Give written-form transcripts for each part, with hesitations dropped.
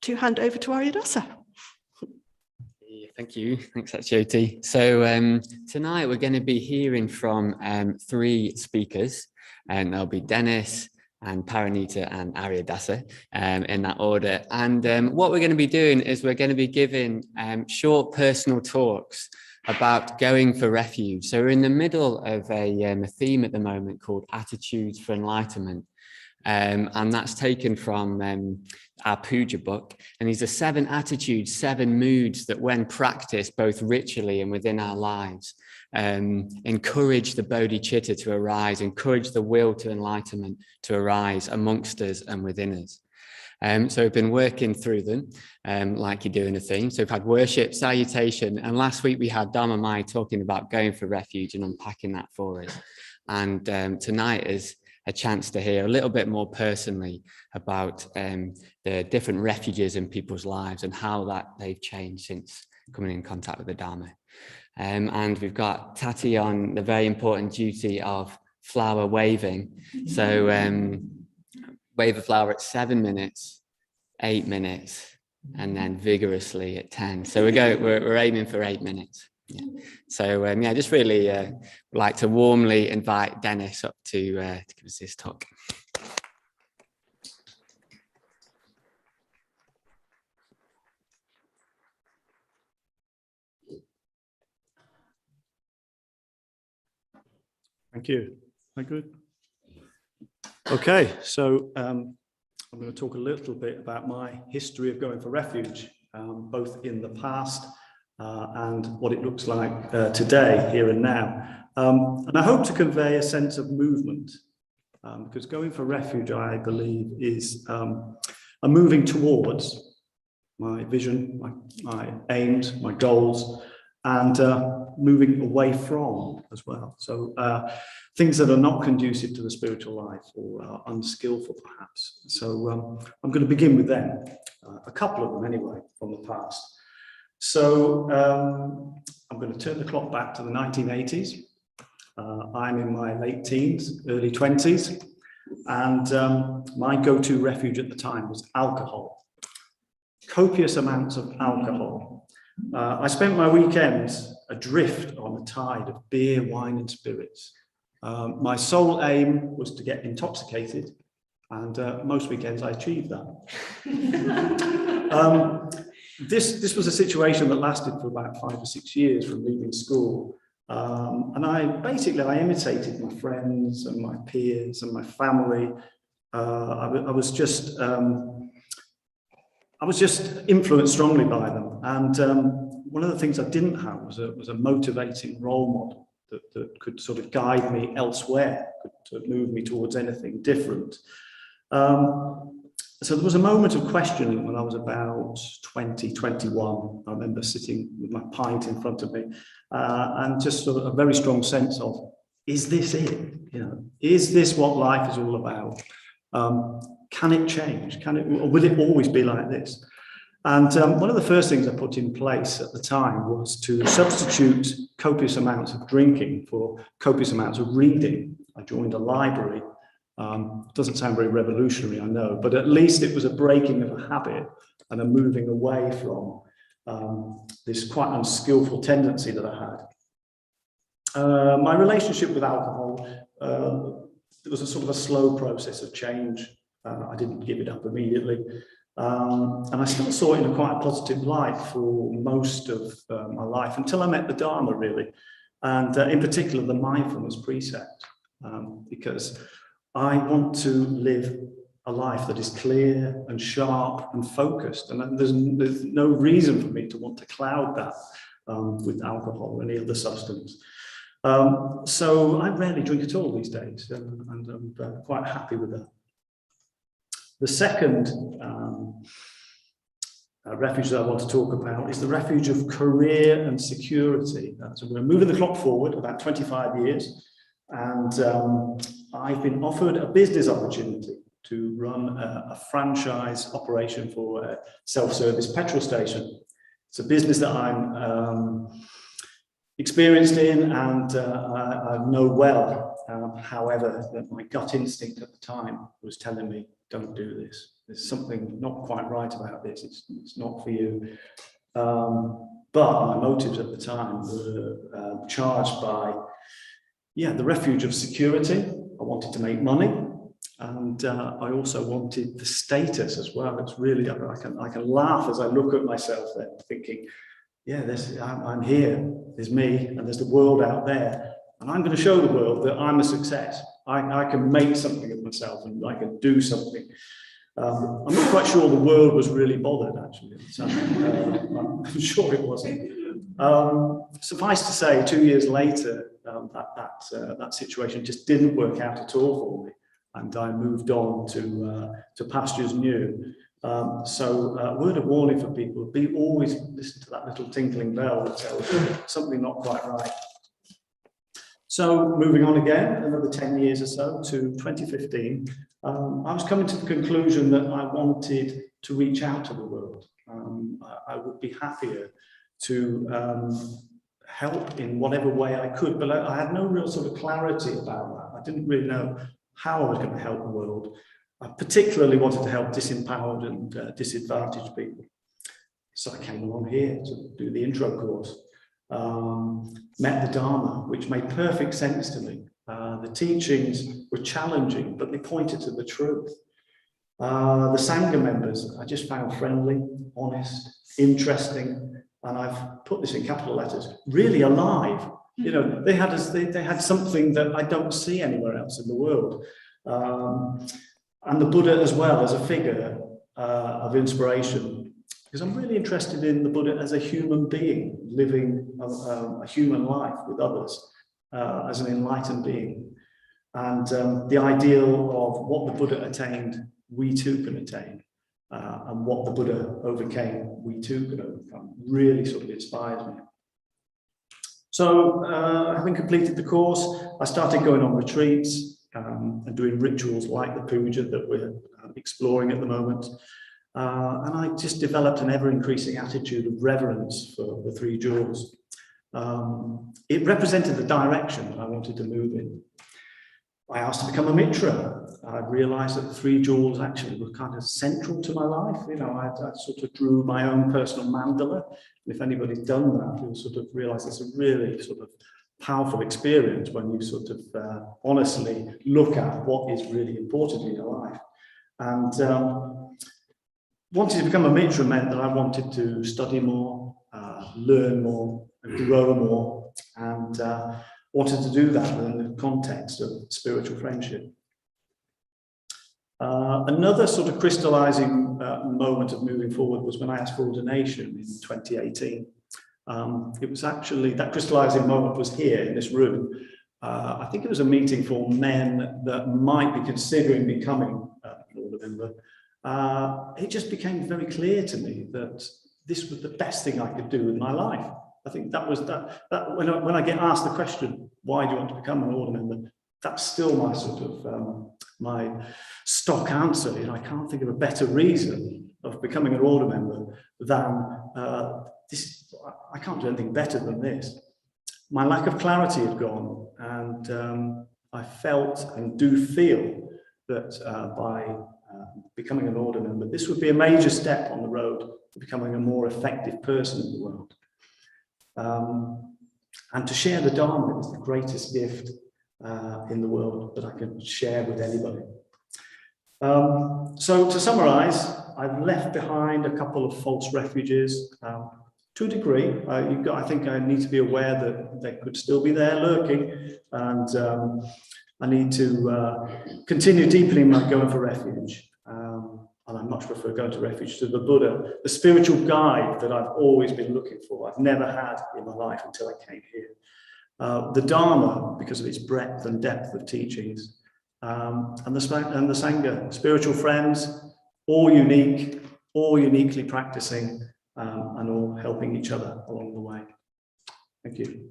to hand over to Aryadasa. Thank you. Thanks, Jyoti. So tonight we're going to be hearing from three speakers, and there'll be Denis and Paranita and Aryadasa in that order. And what we're going to be doing is we're going to be giving short personal talks about going for refuge. So we're in the middle of a theme at the moment called Attitudes for Enlightenment. And that's taken from our puja book. And these are 7 attitudes, 7 moods that when practiced both ritually and within our lives, encourage the bodhicitta to arise, encourage the will to enlightenment to arise amongst us and within us. So we've been working through them like you do in a theme. So we've had worship, salutation, and last week we had Dharma Mai talking about going for refuge and unpacking that for us. And tonight is a chance to hear a little bit more personally about the different refuges in people's lives and how that they've changed since coming in contact with the Dharma. And we've got Tati on the very important duty of flower waving. So wave a flower at 7 minutes, 8 minutes, and then vigorously at 10. So we're aiming for 8 minutes. Yeah. So yeah, just really like to warmly invite Denis up to give us this talk. Thank you. Am I good? Okay, so I'm going to talk a little bit about my history of going for refuge, both in the past and what it looks like today, here and now. And I hope to convey a sense of movement, because going for refuge, I believe, is a moving towards my vision, my aims, my goals, and moving away from as well. So things that are not conducive to the spiritual life or are unskillful, perhaps. So I'm going to begin with them, a couple of them anyway, from the past. So I'm going to turn the clock back to the 1980s. I'm in my late teens, early 20s, and my go-to refuge at the time was alcohol. Copious amounts of alcohol. I spent my weekends adrift on a tide of beer, wine, and spirits. My sole aim was to get intoxicated, and most weekends I achieved that. This was a situation that lasted for about 5 or 6 years from leaving school. And I imitated my friends and my peers and my family. I was just influenced strongly by them. And one of the things I didn't have was a motivating role model that could sort of guide me elsewhere, could move me towards anything different. So there was a moment of questioning when I was about 20, 21. I remember sitting with my pint in front of me and just sort of a very strong sense of, is this it? You know, is this what life is all about? Can it change? Or will it always be like this? And one of the first things I put in place at the time was to substitute copious amounts of drinking for copious amounts of reading. I joined a library. Doesn't sound very revolutionary, I know, but at least it was a breaking of a habit and a moving away from this quite unskillful tendency that I had. My relationship with alcohol, it was a sort of a slow process of change. I didn't give it up immediately. And I still saw it in quite a positive light for most of my life until I met the Dharma, really. And in particular, the mindfulness precept, because I want to live a life that is clear and sharp and focused. And there's no reason for me to want to cloud that with alcohol or any other substance. So I rarely drink at all these days, and I'm quite happy with that. The second refuge that I want to talk about is the refuge of career and security. So we're moving the clock forward about 25 years, and I've been offered a business opportunity to run a franchise operation for a self-service petrol station. It's a business that I'm experienced in and I know well. However, my gut instinct at the time was telling me, don't do this. there's something not quite right about this. It's not for you. But my motives at the time were charged by, the refuge of security. I wanted to make money, and I also wanted the status as well. It's really, I can laugh as I look at myself there, thinking, I'm here. There's me, and there's the world out there, and I'm going to show the world that I'm a success. I can make something of myself, and I can do something. I'm not quite sure the world was really bothered, actually, at the time. I'm sure it wasn't. Suffice to say, 2 years later, that situation just didn't work out at all for me, and I moved on to pastures new. Word of warning for people: always listen to that little tinkling bell that tells you something not quite right. So moving on again, another 10 years or so to 2015, I was coming to the conclusion that I wanted to reach out to the world. I would be happier to help in whatever way I could, but I had no real sort of clarity about that. I didn't really know how I was going to help the world. I particularly wanted to help disempowered and disadvantaged people. So I came along here to do the intro course. Met the Dharma, which made perfect sense to me. The teachings were challenging, but they pointed to the truth. The Sangha members I just found friendly, honest, interesting, and I've put this in capital letters, really alive. You know, they had something that I don't see anywhere else in the world. And the Buddha as well as a figure of inspiration. Because I'm really interested in the Buddha as a human being, living a human life with others, as an enlightened being. And the ideal of what the Buddha attained, we too can attain. And what the Buddha overcame, we too can overcome. Really sort of inspires me. So, having completed the course, I started going on retreats and doing rituals like the puja that we're exploring at the moment. And I just developed an ever-increasing attitude of reverence for the three jewels. It represented the direction that I wanted to move in. I asked to become a mitra. I realized that the three jewels actually were kind of central to my life. You know, I sort of drew my own personal mandala. And if anybody's done that, you'll sort of realize it's a really sort of powerful experience when you sort of honestly look at what is really important in your life. And wanting to become a mitra meant that I wanted to study more, learn more, and grow more, and wanted to do that within the context of spiritual friendship. Another sort of crystallizing moment of moving forward was when I asked for ordination in 2018. It was actually, that crystallizing moment was here in this room. I think it was a meeting for men that might be considering becoming an order member. It just became very clear to me that this was the best thing I could do in my life. I think that was that when I get asked the question, why do you want to become an order member? That's still my sort of my stock answer. You know, I can't think of a better reason of becoming an order member than this. I can't do anything better than this. My lack of clarity had gone, and I felt and do feel that by becoming an order member, this would be a major step on the road to becoming a more effective person in the world. And to share the Dharma is the greatest gift in the world that I can share with anybody. So to summarize, I've left behind a couple of false refuges. To a degree, I think I need to be aware that they could still be there lurking, and I need to continue deepening my going for refuge. And I much prefer going to refuge to the Buddha, the spiritual guide that I've always been looking for. I've never had in my life until I came here. The Dharma, because of its breadth and depth of teachings, and the Sangha, spiritual friends, all unique, all uniquely practicing, and all helping each other along the way. Thank you.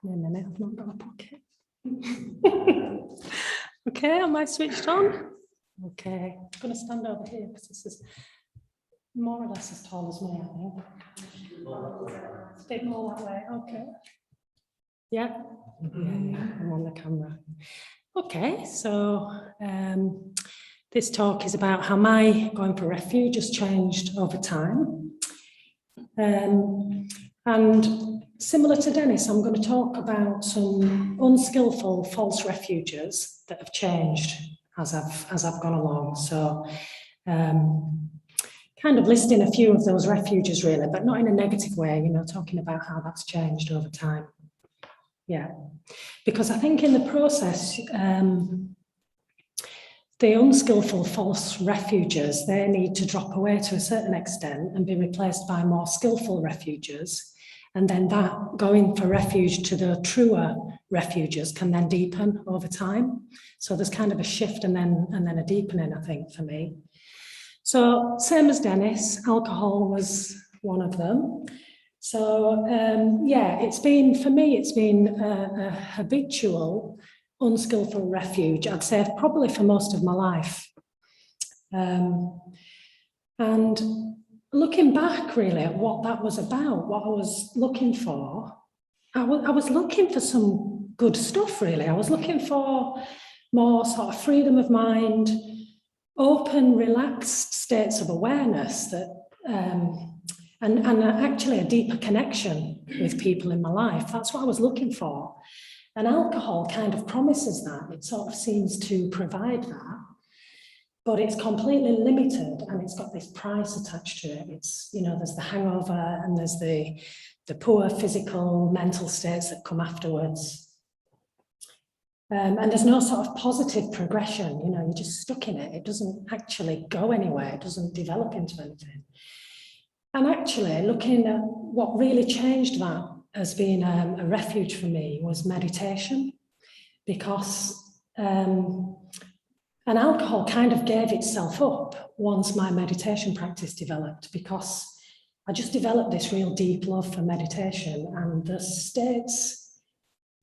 Wait a minute, I've not got a pocket. Okay, am I switched on? Okay, I'm going to stand over here because this is more or less as tall as me, I think. A bit more that way, okay. Yeah, I'm on the camera. Okay, so this talk is about how my going for refuge has changed over time. And similar to Denis, I'm going to talk about some unskillful false refuges that have changed as I've gone along. So kind of listing a few of those refuges really, but not in a negative way, you know, talking about how that's changed over time. Yeah, because I think in the process, the unskillful false refuges, they need to drop away to a certain extent and be replaced by more skillful refuges. And then that going for refuge to the truer refuges can then deepen over time. So there's kind of a shift and then a deepening, I think, for me. So same as Denis, alcohol was one of them. So yeah, it's been, for me, it's been a habitual, unskillful refuge, I'd say probably for most of my life. And looking back really at what that was about, what I was looking for, I was looking for some good stuff really. I was looking for more sort of freedom of mind, open, relaxed states of awareness that, and actually a deeper connection with people in my life. That's what I was looking for. And alcohol kind of promises that. It sort of seems to provide that. But it's completely limited and it's got this price attached to it. It's, you know, there's the hangover and there's the poor physical, mental states that come afterwards. And there's no sort of positive progression, you know, you're just stuck in it. It doesn't actually go anywhere. It doesn't develop into anything. And actually looking at what really changed that as being a refuge for me was meditation, because and alcohol kind of gave itself up once my meditation practice developed, because I just developed this real deep love for meditation, and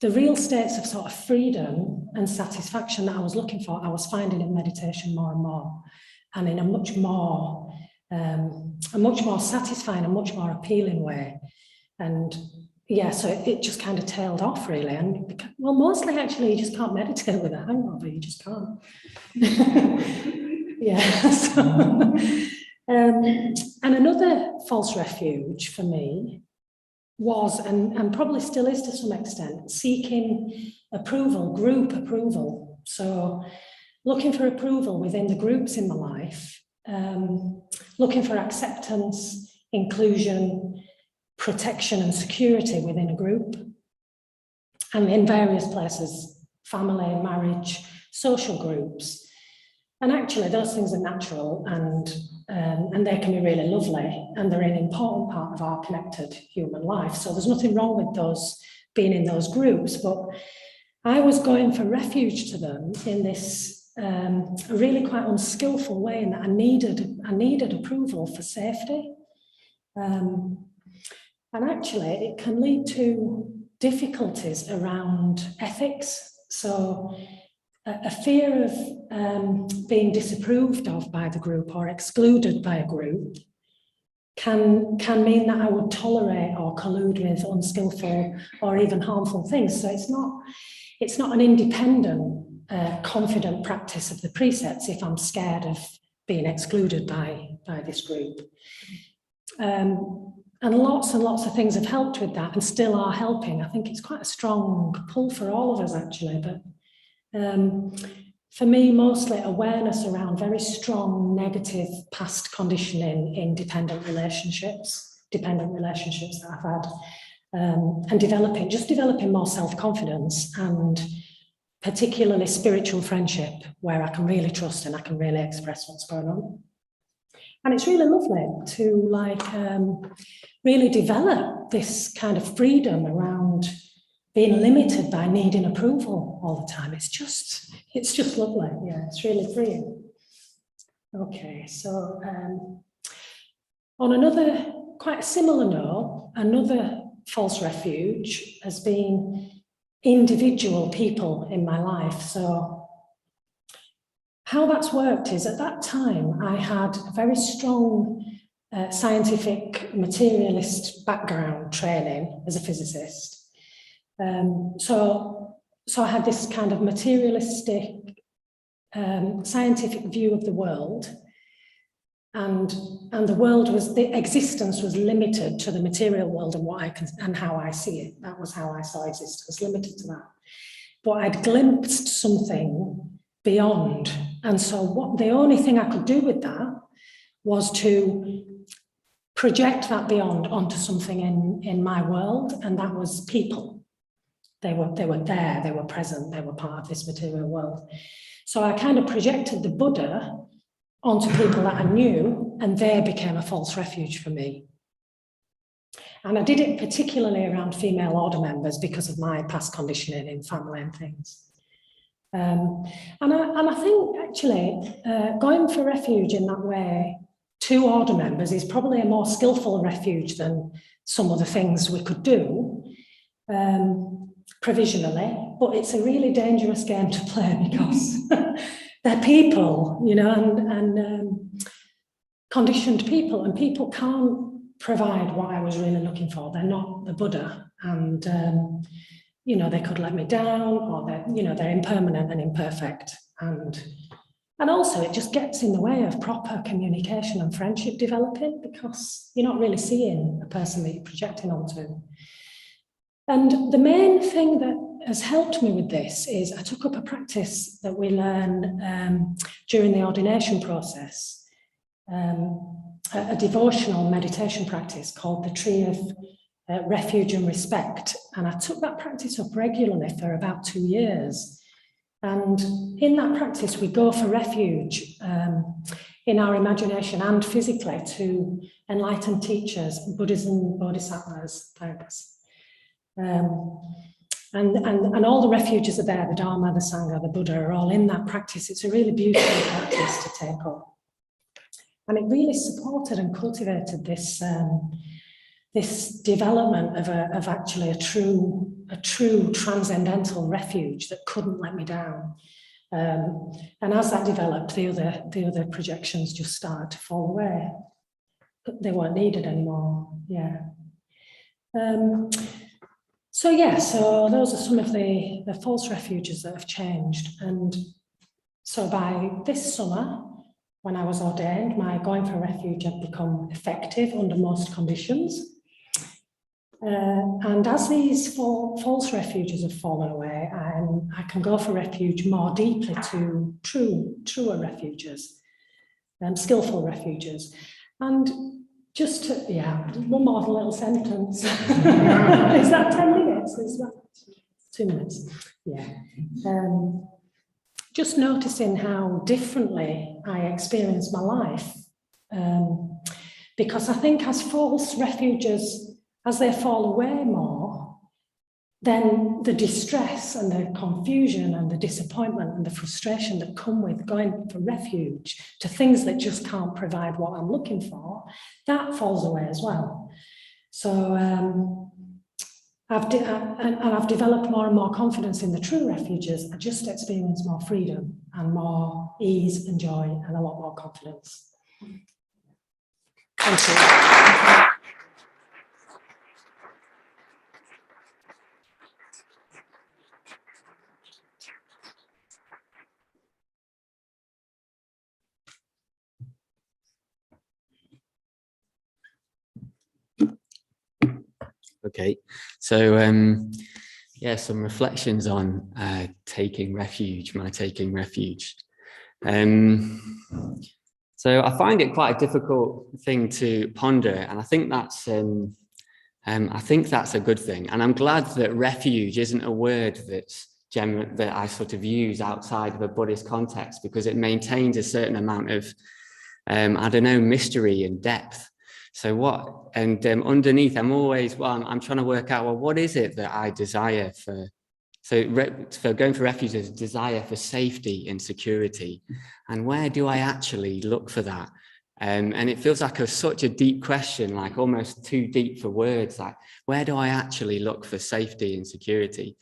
the real states of sort of freedom and satisfaction that I was looking for, I was finding in meditation more and more, and in a much more satisfying and much more appealing way. And yeah, so it just kind of tailed off really. And well, mostly actually you just can't meditate with a hangover, you just can't. Yeah. So, and another false refuge for me was, and probably still is to some extent, seeking approval, group approval. So looking for approval within the groups in my life, looking for acceptance, inclusion, protection and security within a group, and in various places, family, marriage, social groups. And actually those things are natural and they can be really lovely, and they're an important part of our connected human life. So there's nothing wrong with those being in those groups, but I was going for refuge to them in this really quite unskillful way, in that I needed approval for safety. And actually, it can lead to difficulties around ethics. So a fear of being disapproved of by the group or excluded by a group can mean that I would tolerate or collude with unskillful or even harmful things. So it's not an independent, confident practice of the precepts if I'm scared of being excluded by this group. And lots of things have helped with that and still are helping. I think it's quite a strong pull for all of us actually, but for me, mostly awareness around very strong negative past conditioning in dependent relationships that I've had, and developing more self-confidence, and particularly spiritual friendship where I can really trust and I can really express what's going on. And it's really lovely to really develop this kind of freedom around being limited by needing approval all the time. It's just lovely. Yeah, it's really freeing. Okay, so on another quite similar note, another false refuge has been individual people in my life. So how that's worked is, at that time, I had a very strong scientific materialist background training as a physicist. So I had this kind of materialistic scientific view of the world, and the world was, the existence was limited to the material world and what I can, and how I see it. That was how I saw existence, limited to that. But I'd glimpsed something beyond, and so the only thing I could do with that was to project that beyond onto something in my world, and that was people. They were there, they were present, they were part of this material world. So I kind of projected the Buddha onto people that I knew, and they became a false refuge for me. And I did it particularly around female order members because of my past conditioning in family and things. And I think actually going for refuge in that way to order members is probably a more skillful refuge than some of the things we could do provisionally, but it's a really dangerous game to play because they're people, you know, and conditioned people, and people can't provide what I was really looking for. They're not the Buddha, and you know, they could let me down, or they're impermanent and imperfect, and also it just gets in the way of proper communication and friendship developing, because you're not really seeing the person that you're projecting onto. And the main thing that has helped me with this is I took up a practice that we learn during the ordination process, a devotional meditation practice called the Tree of Refuge and Respect. And I took that practice up regularly for about 2 years. And in that practice, we go for refuge in our imagination and physically to enlightened teachers, Buddhas and Bodhisattvas, thanks. And all the refuges are there, the Dharma, the Sangha, the Buddha are all in that practice. It's a really beautiful practice to take up. And it really supported and cultivated this, this development of actually a true transcendental refuge that couldn't let me down. And as that developed, the other projections just started to fall away. They weren't needed anymore, yeah. So those are some of the false refuges that have changed. And so by this summer, when I was ordained, my going for refuge had become effective under most conditions. And as these false refuges have fallen away, I can go for refuge more deeply to truer refuges, skillful refuges. And just to, one more little sentence. Is that 10 minutes? Is that 2 minutes? Yeah. Just noticing how differently I experience my life. Because I think as false refuges, as they fall away more, then the distress and the confusion and the disappointment and the frustration that come with going for refuge to things that just can't provide what I'm looking for, that falls away as well. So I've developed more and more confidence in the true refuges. I just experience more freedom and more ease and joy and a lot more confidence. Thank you. Okay, so some reflections on taking refuge, my taking refuge. So I find it quite a difficult thing to ponder, and I think that's a good thing. And I'm glad that refuge isn't a word that I sort of use outside of a Buddhist context, because it maintains a certain amount of mystery and depth. So underneath, I'm trying to work out, well, what is it that I desire for? So going for refuge is a desire for safety and security. And where do I actually look for that? And it feels like such a deep question, like almost too deep for words. Like, where do I actually look for safety and security?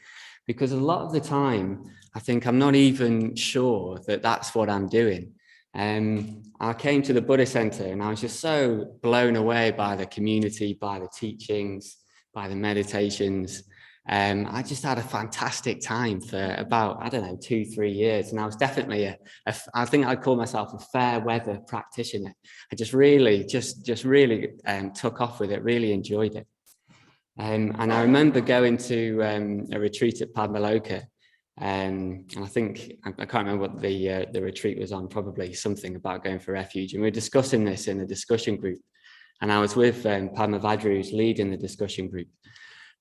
Because a lot of the time, I think I'm not even sure that that's what I'm doing. I came to the Buddhist Center and I was just so blown away by the community, by the teachings, by the meditations. I just had a fantastic time for about, I don't know, 2-3 years. And I was definitely I think I'd call myself a fair weather practitioner. I just really took off with it, really enjoyed it. And I remember going to a retreat at Padmaloka. And I think, I can't remember what the retreat was on, probably something about going for refuge. And we were discussing this in a discussion group. And I was with Padma Vajra, who's leading the discussion group.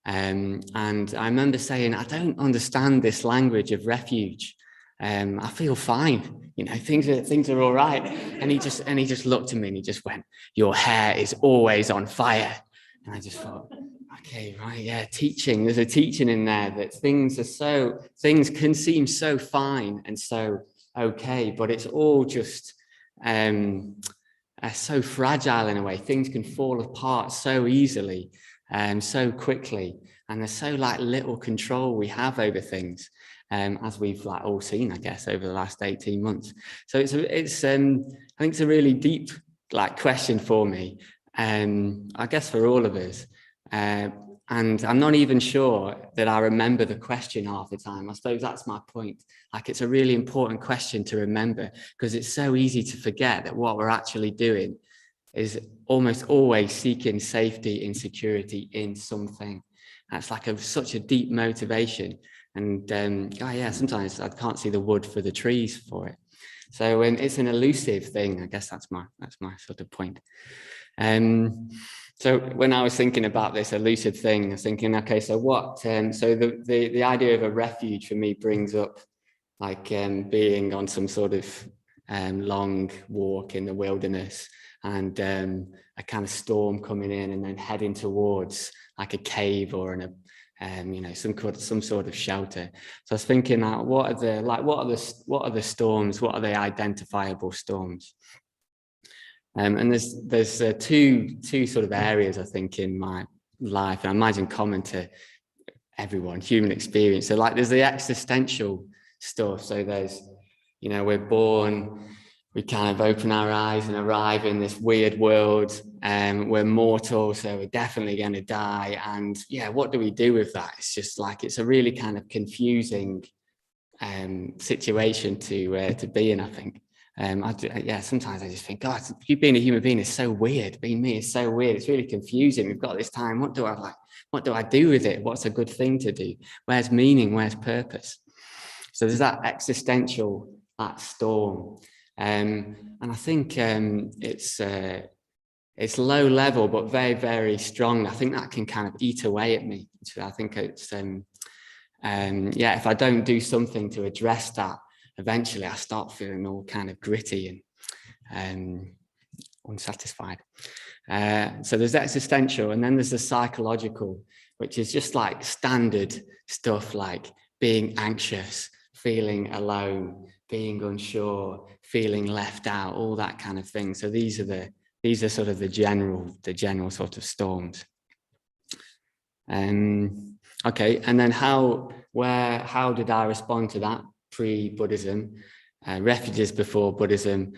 And I remember saying, I don't understand this language of refuge. I feel fine, you know, things are all right. And he just looked at me and he just went, your hair is always on fire. And I just thought, okay, right, yeah, teaching. There's a teaching in there that things can seem so fine and so okay, but it's all just so fragile in a way. Things can fall apart so easily. So quickly, and there's so like little control we have over things, as we've like all seen, I guess, over the last 18 months. So it's I think it's a really deep like question for me, I guess for all of us, and I'm not even sure that I remember the question half the time. I suppose that's my point. Like, it's a really important question to remember, because it's so easy to forget that what we're actually doing is almost always seeking safety and security in something. That's like such a deep motivation. And sometimes I can't see the wood for the trees for it. So it's an elusive thing. I guess that's my sort of point. So when I was thinking about this elusive thing, I was thinking, okay, so what? So the idea of a refuge for me brings up like being on some sort of long walk in the wilderness, and a kind of storm coming in, and then heading towards like a cave or some sort of shelter. So I was thinking, what are the storms? What are the identifiable storms? And there's two sort of areas, I think, in my life, and I imagine common to everyone, human experience. So like there's the existential stuff. So there's, you know, we're born, we kind of open our eyes and arrive in this weird world, and we're mortal, so we're definitely going to die. And yeah, what do we do with that? It's just like, it's a really kind of confusing situation to be in, I think. Sometimes I just think, God, you being a human being is so weird. Being me is so weird. It's really confusing. We've got this time. What do I do with it? What's a good thing to do? Where's meaning? Where's purpose? So there's that existential, that storm. And I think it's low level, but very, very strong. I think that can kind of eat away at me. So I think it's, if I don't do something to address that, eventually I start feeling all kind of gritty and unsatisfied. So there's existential, and then there's the psychological, which is just like standard stuff, like being anxious, feeling alone, being unsure, feeling left out, all that kind of thing. So these are sort of the general sort of storms. Okay, and then how did I respond to that pre-Buddhism? Refuges before Buddhism,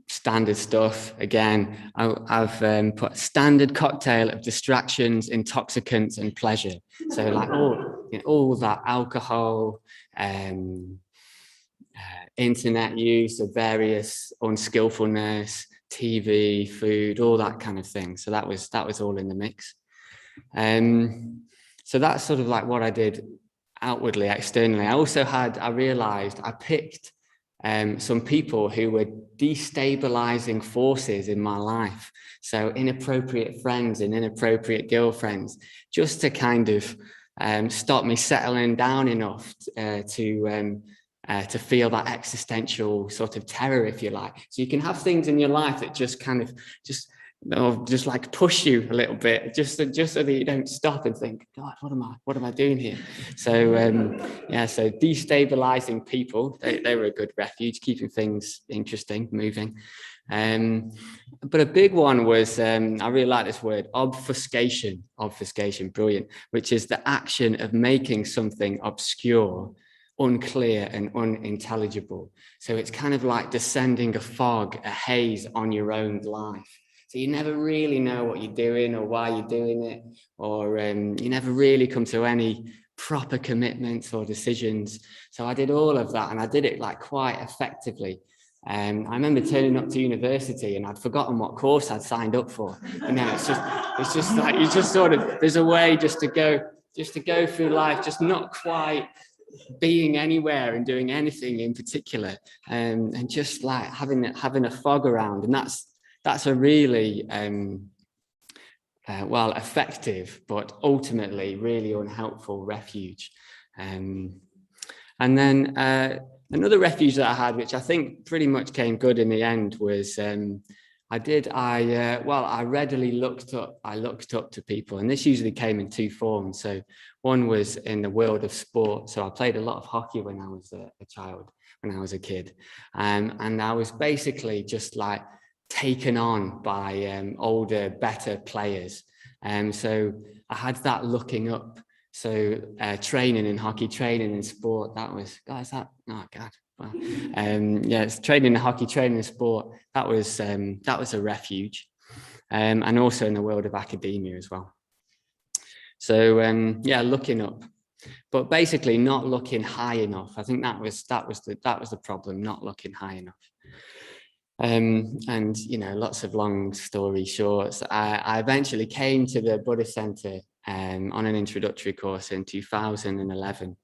standard stuff. Again, I've put standard cocktail of distractions, intoxicants, and pleasure. So like all that alcohol, internet use of various unskillfulness, TV, food, all that kind of thing. So that was all in the mix. So that's sort of like what I did outwardly, externally. I realized I picked some people who were destabilizing forces in my life. So inappropriate friends and inappropriate girlfriends, just to kind of stop me settling down enough to feel that existential sort of terror, if you like. So you can have things in your life that just kind of just like push you a little bit, just so that you don't stop and think, God, what am I doing here? So so destabilizing people, they were a good refuge, keeping things interesting, moving. But a big one was, I really like this word, obfuscation, brilliant, which is the action of making something obscure, unclear and unintelligible. So it's kind of like descending a fog, a haze on your own life. So you never really know what you're doing or why you're doing it, or you never really come to any proper commitments or decisions. So I did all of that, and I did it like quite effectively. I remember turning up to university and I'd forgotten what course I'd signed up for. You know, it's just like, you just sort of, there's a way just to go through life, just not quite being anywhere and doing anything in particular, and just like having a fog around. And that's a really well, effective, but ultimately really unhelpful refuge. And then another refuge that I had, which I think pretty much came good in the end, was I readily looked up to people, and this usually came in two forms. So one was in the world of sport. So I played a lot of hockey when I was a child, when I was a kid, and I was basically just like taken on by older, better players. So I had that looking up. So training in hockey, training in sport, that was, guys, that, oh God. Well, it's training in hockey, training in sport, that was a refuge. And also in the world of academia as well. So looking up, but basically not looking high enough. I think that was the problem, not looking high enough. And you know, lots of long story shorts, I eventually came to the Buddhist Center on an introductory course in 2011,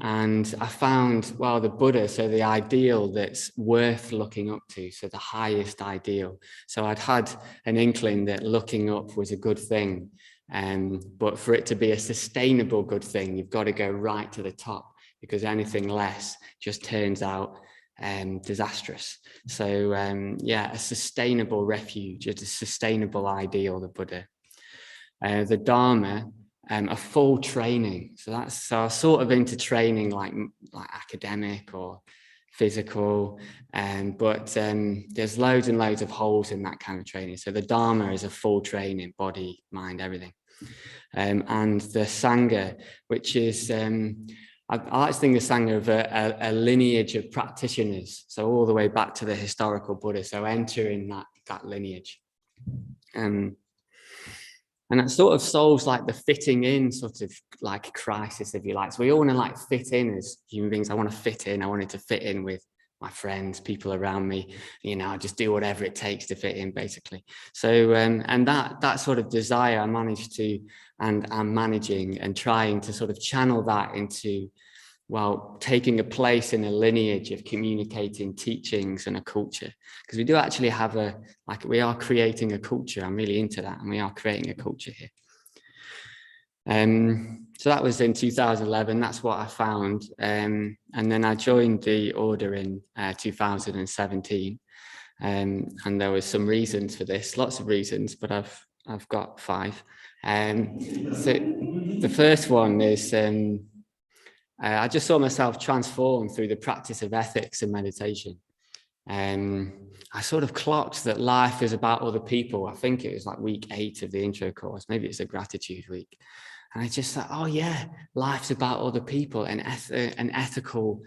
and I found, well, the Buddha, so the ideal that's worth looking up to, so the highest ideal. So I'd had an inkling that looking up was a good thing, but for it to be a sustainable good thing, you've got to go right to the top, because anything less just turns out disastrous. So a sustainable refuge, a sustainable ideal, the Buddha. The Dharma, a full training. So I was sort of into training like academic or physical, but there's loads and loads of holes in that kind of training. So the Dharma is a full training, body, mind, everything. And the Sangha, which is, I like to think of Sangha of a lineage of practitioners. So all the way back to the historical Buddha. So entering that lineage. And that sort of solves like the fitting in sort of like crisis, if you like. So we all want to like fit in as human beings. I want to fit in. I wanted to fit in with my friends, people around me, you know, just do whatever it takes to fit in, basically. So, and that sort of desire I managed to, and I'm managing and trying to sort of channel that into, well, taking a place in a lineage of communicating teachings and a culture, because we do actually have we are creating a culture. I'm really into that, and we are creating a culture here. So that was in 2011. That's what I found, and then I joined the order in 2017, and there was some reasons for this, lots of reasons, but I've got 5. So the first one is, I just saw myself transform through the practice of ethics and meditation. I sort of clocked that life is about other people. I think it was like week 8 of the intro course. Maybe it's a gratitude week. And I just thought, oh yeah, life's about other people, and an ethical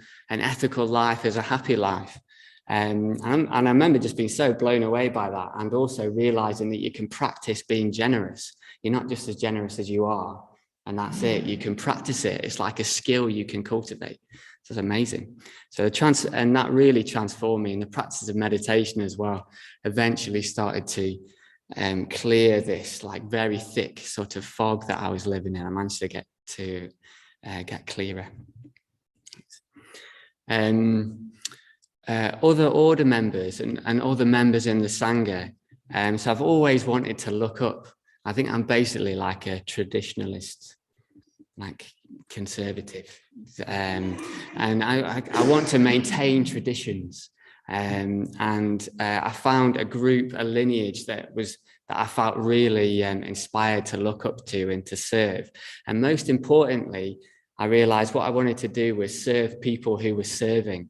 life is a happy life. And I remember just being so blown away by that, and also realizing that you can practice being generous. You're not just as generous as you are, and that's it. You can practice it. It's like a skill you can cultivate. So it's amazing. So and that really transformed me. And the practice of meditation as well eventually started to clear this like very thick sort of fog that I was living in. I managed to get clearer. Other order members and other members in the Sangha. So I've always wanted to look up. I think I'm basically like a traditionalist, like conservative, and I want to maintain traditions. And I found a lineage that I felt really inspired to look up to and to serve. And most importantly, I realized what I wanted to do was serve people who were serving.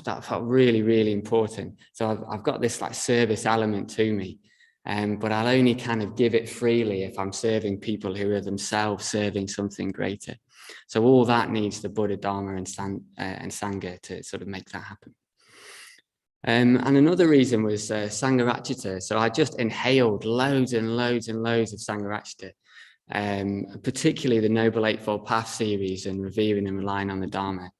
That felt really, really important. So I've got this like service element to me, but I'll only kind of give it freely if I'm serving people who are themselves serving something greater. So all that needs the Buddha, Dharma, and Sangha to sort of make that happen. And another reason was Sangha. So I just inhaled loads and loads and loads of Sangha, particularly the Noble Eightfold Path series and Revering and Relying on the Dharma.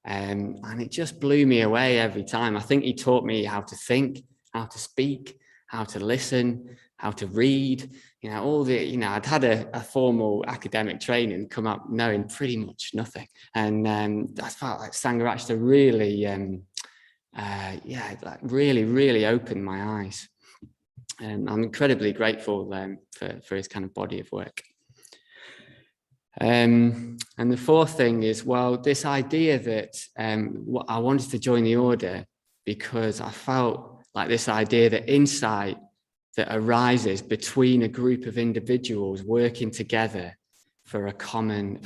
And it just blew me away every time. I think he taught me how to think, how to speak, how to listen, how to read, all the, I'd had a formal academic training, come up knowing pretty much nothing. And I felt like Sangha really, really, really opened my eyes. And I'm incredibly grateful for his kind of body of work. And the fourth thing is, this idea that I wanted to join the order because I felt like this idea that insight that arises between a group of individuals working together for a common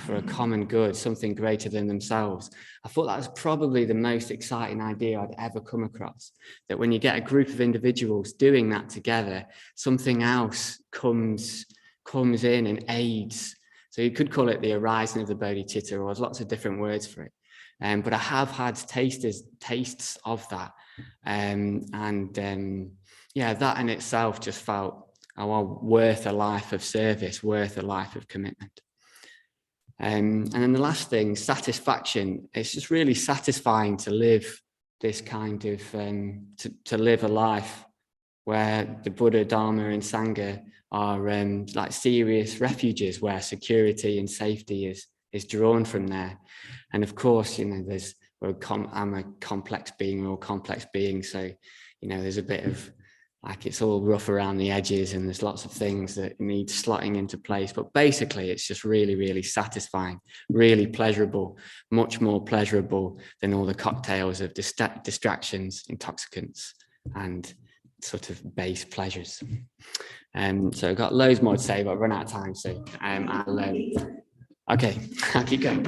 good, something greater than themselves. I thought that was probably the most exciting idea I'd ever come across, that when you get a group of individuals doing that together, something else comes in and aids. So you could call it the arising of the bodhicitta, or there's lots of different words for it. But I have had tastes of that. That in itself just felt worth a life of service, worth a life of commitment. And then the last thing, satisfaction. It's just really satisfying to live this kind of, to live a life where the Buddha, Dharma, and Sangha are like serious refuges where security and safety is drawn from there. And of course, I'm a complex being, we're all complex beings. So, there's a bit of like, it's all rough around the edges and there's lots of things that need slotting into place. But basically, it's just really, really satisfying, really pleasurable, much more pleasurable than all the cocktails of distractions, intoxicants, and sort of base pleasures. So I've got loads more to say, but I've run out of time. So okay, I'll keep going.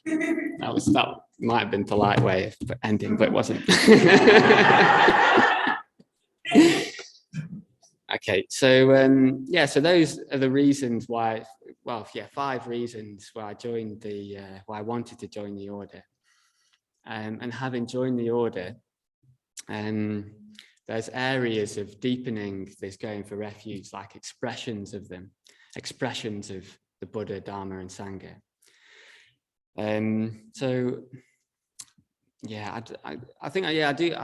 That might have been polite way of ending, but it wasn't. Okay, so so those are the reasons why. 5 reasons why I joined why I wanted to join the order. And having joined the order, there's areas of deepening this going for refuge, like expressions of them, expressions of the Buddha, Dharma, and Sangha. I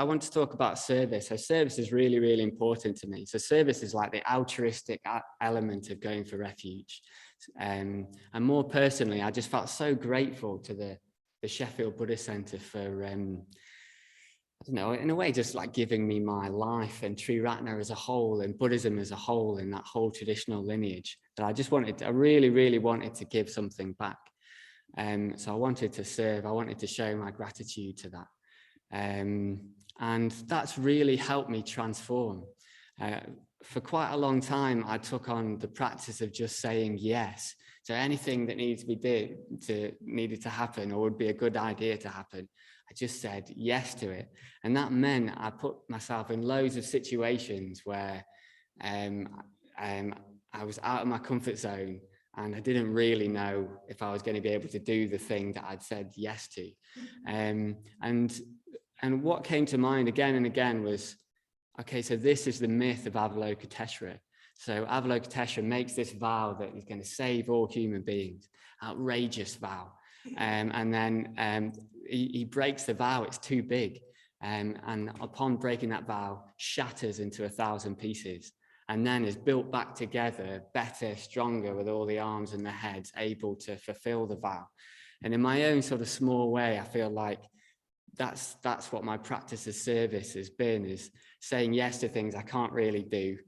want to talk about service. So service is really, really important to me. So service is like the altruistic element of going for refuge. And more personally, I just felt so grateful to the Sheffield Buddhist Centre for, in a way, just like giving me my life and Triratna as a whole and Buddhism as a whole and that whole traditional lineage. That I really, really wanted to give something back. So I wanted to serve, I wanted to show my gratitude to that. And that's really helped me transform. For quite a long time, I took on the practice of just saying yes. So anything that needed to happen or would be a good idea to happen, I just said yes to it. And that meant I put myself in loads of situations where I was out of my comfort zone and I didn't really know if I was going to be able to do the thing that I'd said yes to. And what came to mind again and again was, okay, so this is the myth of Avalokiteshvara. So Avalokiteshvara makes this vow that he's going to save all human beings, outrageous vow. And then he breaks the vow, it's too big. And upon breaking that vow, shatters into 1,000 pieces. And then is built back together, better, stronger, with all the arms and the heads, able to fulfill the vow. And in my own sort of small way, I feel like that's what my practice of service has been, is saying yes to things I can't really do,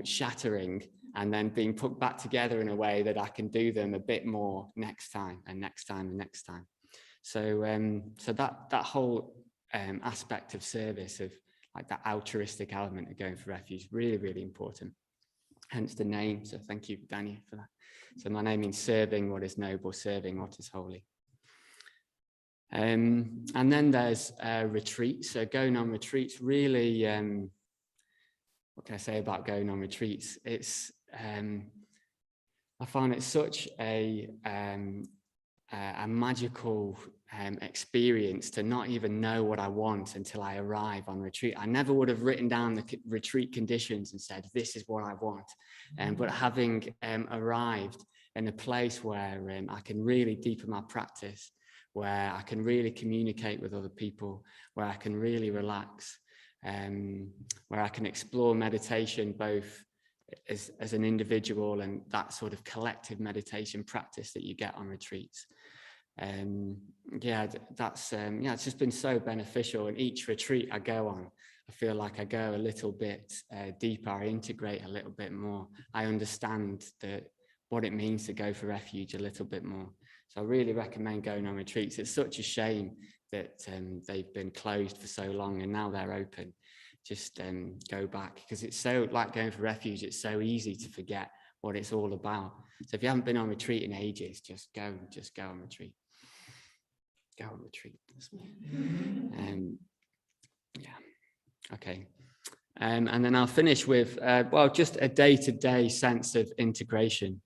shattering, and then being put back together in a way that I can do them a bit more next time and next time and next time. So that whole aspect of service, of like that altruistic element of going for refuge, really, really important. hence the name. So thank you, Denis, for that. So my name means serving what is noble, serving what is holy. And then there's retreats. So going on retreats, really, what can I say about going on retreats? It's, I find it such a magical experience to not even know what I want until I arrive on retreat. I never would have written down the retreat conditions and said, this is what I want. But having arrived in a place where I can really deepen my practice, where I can really communicate with other people, where I can really relax, where I can explore meditation both as an individual and that sort of collective meditation practice that you get on retreats. Yeah, that's it's just been so beneficial. And each retreat I go on, I feel like I go a little bit deeper, I integrate a little bit more. I understand what it means to go for refuge a little bit more. So I really recommend going on retreats. It's such a shame that they've been closed for so long and now they're open. Just go back, because it's so, like going for refuge, it's so easy to forget what it's all about. So if you haven't been on retreat in ages, just go on retreat. Go on retreat. Yeah, okay. And then I'll finish with, well, just a day-to-day sense of integration.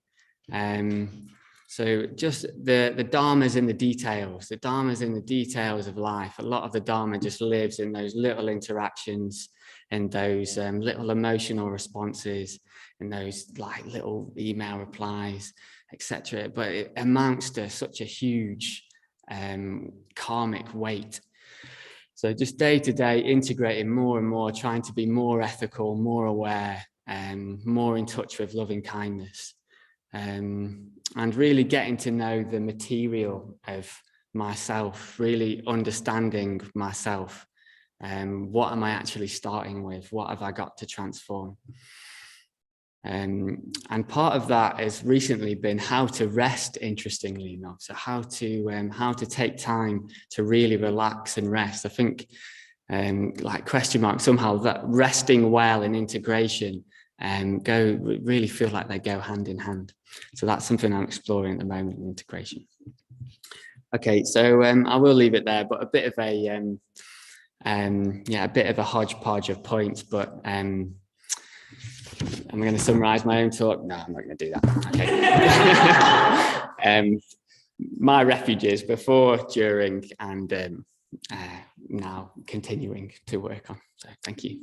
So just the Dharma's in the details. The Dharma's in the details of life. A lot of the Dharma just lives in those little interactions and those little emotional responses and those like little email replies, etc. But it amounts to such a huge karmic weight. So just day to day, integrating more and more, trying to be more ethical, more aware, and more in touch with loving kindness. And really getting to know the material of myself, really understanding myself. What am I actually starting with? What have I got to transform? And part of that has recently been how to rest, interestingly enough. So how to take time to really relax and rest. I think like question mark, somehow that resting well and integration really feel like they go hand in hand. So that's something I'm exploring at the moment in integration. Okay, so I will leave it there, but a bit of a hodgepodge of points, but I'm going to summarize my own talk. No, I'm not going to do that. Okay. My refuges before, during, and now continuing to work on. So thank you.